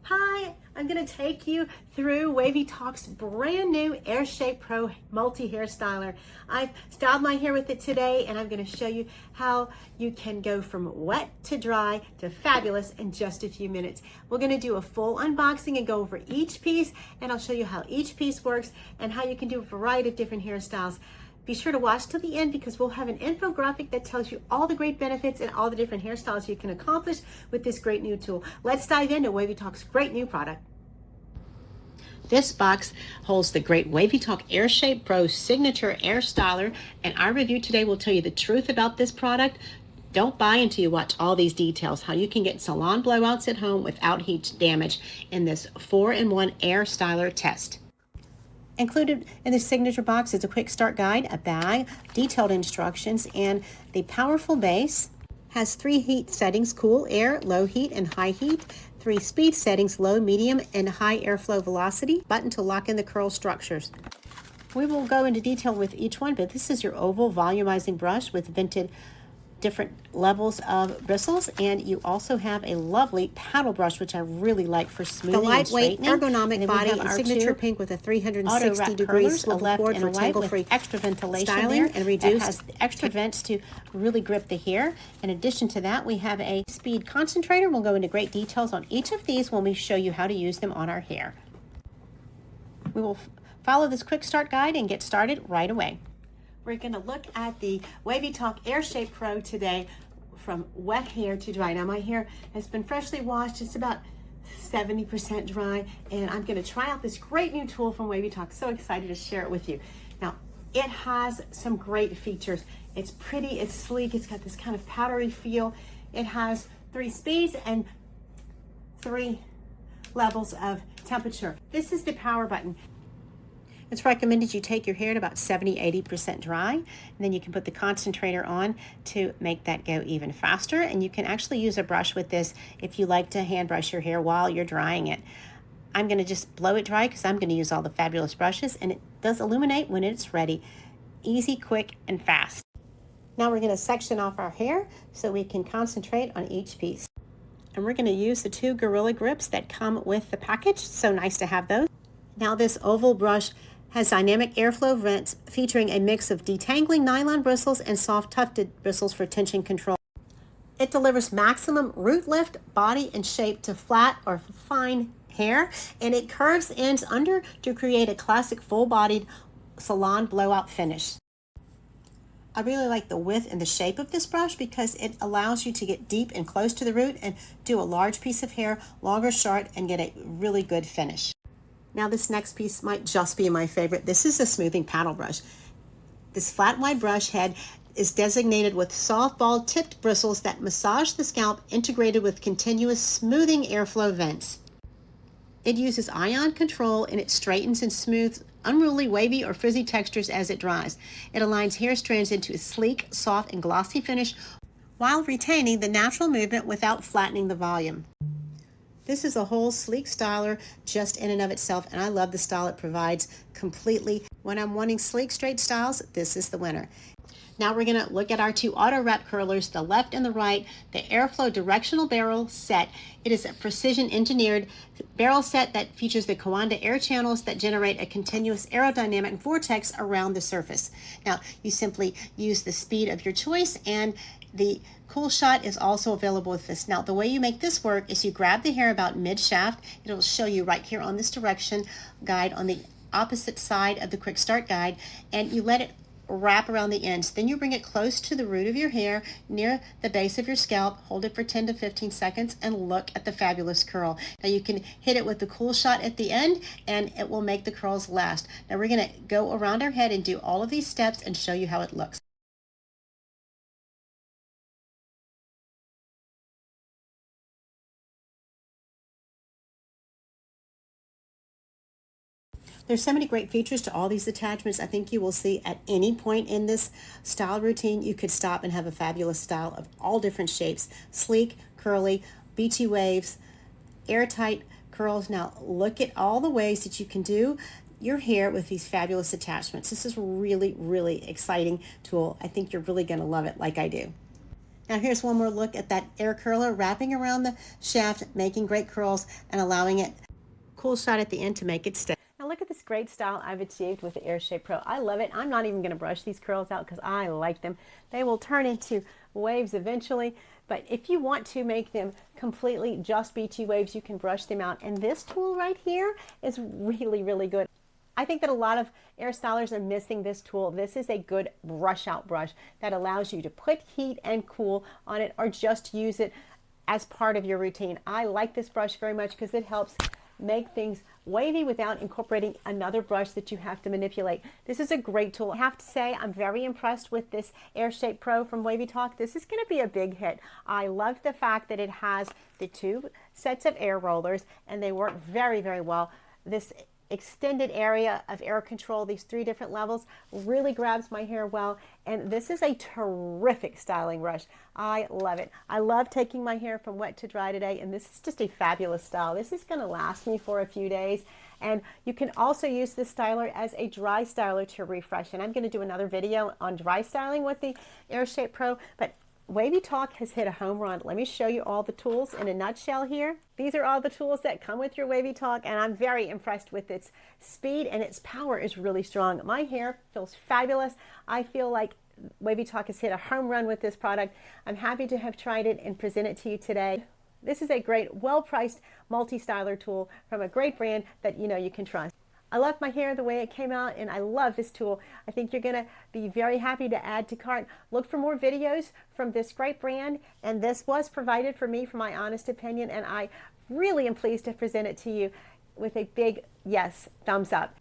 Hi, I'm going to take you through WavyTalk's brand new AirShape Pro multi-hair styler. I've styled my hair with it today, and I'm going to show you how you can go from wet to dry to fabulous in just a few minutes. We're going to do a full unboxing and go over each piece, and I'll show you how each piece works and how you can do a variety of different hairstyles. Be sure to watch till the end because we'll have an infographic that tells you all the great benefits and all the different hairstyles you can accomplish with this great new tool. Let's dive into WavyTalk's great new product. This box holds the great WavyTalk AirShape Pro Signature Air Styler, and our review today will tell you the truth about this product. Don't buy until you watch all these details, how you can get salon blowouts at home without heat damage in this 4-in-1 air styler test. Included in the signature box is a quick start guide, a bag, detailed instructions, and the powerful base has 3 heat settings: cool air, low heat, and high heat. 3 speed settings: low, medium, and high airflow velocity. Button to lock in the curl structures. We will go into detail with each one, but this is your oval volumizing brush with vented different levels of bristles, and you also have a lovely paddle brush, which I really like for smoothing and straightening. The lightweight ergonomic body and signature pink with a 360-degree swivel cord for tangle-free extra ventilation styling and reduced. It has extra vents to really grip the hair. In addition to that, we have a speed concentrator. We'll go into great details on each of these when we show you how to use them on our hair. We will follow this quick start guide and get started right away. We're going to look at the WavyTalk AirShape Pro today from wet hair to dry. Now my hair has been freshly washed. It's about 70% dry, and I'm going to try out this great new tool from WavyTalk. So excited to share it with you. Now it has some great features. It's pretty, it's sleek, it's got this kind of powdery feel. It has 3 speeds and 3 levels of temperature. This is the power button. It's recommended you take your hair at about 70-80% dry, and then you can put the concentrator on to make that go even faster. And you can actually use a brush with this if you like to hand brush your hair while you're drying it. I'm going to just blow it dry because I'm going to use all the fabulous brushes, and it does illuminate when it's ready. Easy, quick, and fast. Now we're going to section off our hair so we can concentrate on each piece. And we're going to use the 2 Gorilla grips that come with the package. So nice to have those. Now this oval brush has dynamic airflow vents featuring a mix of detangling nylon bristles and soft tufted bristles for tension control. It delivers maximum root lift, body, and shape to flat or fine hair, and it curves ends under to create a classic full-bodied salon blowout finish. I really like the width and the shape of this brush because it allows you to get deep and close to the root and do a large piece of hair, long or short, and get a really good finish. Now this next piece might just be my favorite. This is a smoothing paddle brush. This flat wide brush head is designated with softball tipped bristles that massage the scalp, integrated with continuous smoothing airflow vents. It uses ion control, and it straightens and smooths unruly, wavy, or frizzy textures as it dries. It aligns hair strands into a sleek, soft, and glossy finish while retaining the natural movement without flattening the volume. This is a whole sleek styler just in and of itself, and I love the style it provides completely. When I'm wanting sleek, straight styles, this is the winner. Now we're going to look at our 2 auto wrap curlers, the left and the right, the Airflow directional barrel set. It is a precision engineered barrel set that features the Coanda air channels that generate a continuous aerodynamic vortex around the surface. Now you simply use the speed of your choice, and the cool shot is also available with this. Now the way you make this work is you grab the hair about mid shaft. It'll show you right here on this direction guide on the opposite side of the quick start guide, and you let it wrap around the ends. Then you bring it close to the root of your hair near the base of your scalp, hold it for 10 to 15 seconds, and look at the fabulous curl. Now you can hit it with the cool shot at the end, and it will make the curls last. Now we're going to go around our head and do all of these steps and show you how it looks. There's so many great features to all these attachments. I think you will see at any point in this style routine, you could stop and have a fabulous style of all different shapes: sleek, curly, beachy waves, airtight curls. Now look at all the ways that you can do your hair with these fabulous attachments. This is a really, really exciting tool. I think you're really going to love it like I do. Now here's one more look at that air curler wrapping around the shaft, making great curls and allowing it cool shot at the end to make it stay. Now look at this great style I've achieved with the AirShape Pro. I love it. I'm not even going to brush these curls out because I like them. They will turn into waves eventually, but if you want to make them completely just beachy waves, you can brush them out. And this tool right here is really, really good. I think that a lot of hairstylers are missing this tool. This is a good brush out brush that allows you to put heat and cool on it or just use it as part of your routine. I like this brush very much because it helps make things wavy without incorporating another brush that you have to manipulate. This is a great tool. I have to say I'm very impressed with this AirShape Pro from WavyTalk. This is going to be a big hit. I love the fact that it has the 2 sets of air rollers and they work very, very well. This extended area of air control, these 3 different levels, really grabs my hair well, and this is a terrific styling brush. I love it. I love taking my hair from wet to dry today, and this is just a fabulous style. This is going to last me for a few days, and you can also use this styler as a dry styler to refresh, and I'm going to do another video on dry styling with the AirShape Pro, but WavyTalk has hit a home run. Let me show you all the tools in a nutshell here. These are all the tools that come with your WavyTalk, and I'm very impressed with its speed, and its power is really strong. My hair feels fabulous. I feel like WavyTalk has hit a home run with this product. I'm happy to have tried it and present it to you today. This is a great, well-priced multi-styler tool from a great brand that you know you can trust. I love my hair the way it came out, and I love this tool. I think you're going to be very happy to add to cart. Look for more videos from this great brand, and this was provided for me for my honest opinion, and I really am pleased to present it to you with a big yes, thumbs up.